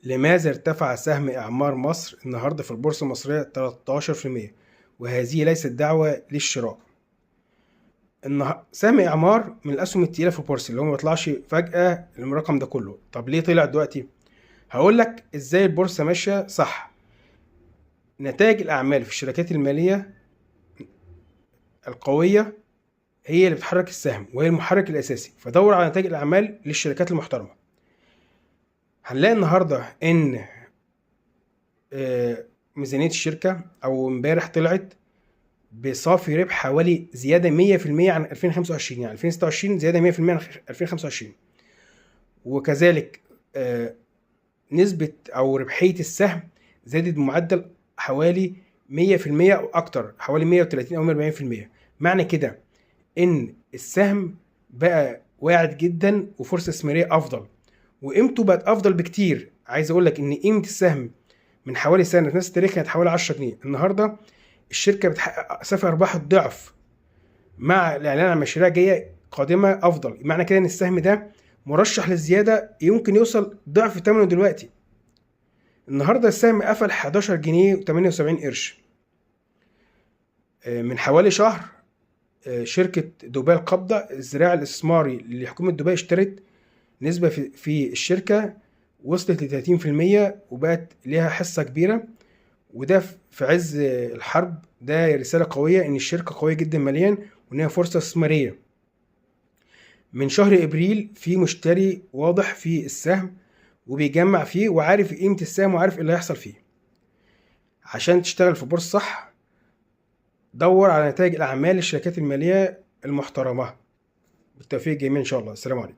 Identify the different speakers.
Speaker 1: لماذا ارتفع سهم إعمار مصر النهاردة في البورصة المصرية 13%؟ وهذه ليست دعوة للشراء. سهم إعمار من الأسهم التقيلة في البورصة، اللي هو ما بيطلعش فجأة الرقم ده كله. طب ليه طلع دلوقتي؟ هقول لك إزاي البورصة ماشية صح. نتائج الأعمال في الشركات المالية القوية هي اللي بتحرك السهم، وهي المحرك الأساسي. فدور على نتائج الأعمال للشركات المحترمة. هنلاقي النهاردة إن ميزانية الشركة أو امبارح طلعت بصافي ربح حوالي زيادة 100% عن 2025، يعني 2026 زيادة 100% عن 2025. وكذلك نسبة أو ربحية السهم زادت بمعدل حوالي 100% أو أكتر، حوالي 130 أو 140%. معنى كده إن السهم بقى واعد جدا وفرصة استثمارية أفضل، وقيمته بقت أفضل بكتير. عايز أقول لك إن قيمة السهم من حوالي سنة في نفس التاريخ كانت حوالي 10 جنيه. النهاردة الشركة بتحقق صافي أرباح الضعف مع الإعلان عن مشاريع جاية قادمة أفضل. معنى كده إن السهم ده مرشح للزيادة، يمكن يوصل ضعف ثمنه دلوقتي. النهاردة السهم قفل 11 جنيه و78 قرش. من حوالي شهر شركة دبي القابضة الزراعي الاستثماري لحكومة دبي اشترت نسبة في الشركة وصلت ل 30%، وبقت ليها حصة كبيرة. وده في عز الحرب. ده رسالة قوية إن الشركة قوية جدا ماليا، وإنها فرصة استثمارية. من شهر إبريل في مشتري واضح في السهم، وبيجمع فيه وعارف قيمة السهم وعارف إيه اللي هيحصل فيه. عشان تشتغل في بورصة صح، دور على نتائج الأعمال للشركات المالية المحترمة. بالتوفيق جميعا إن شاء الله. السلام عليكم.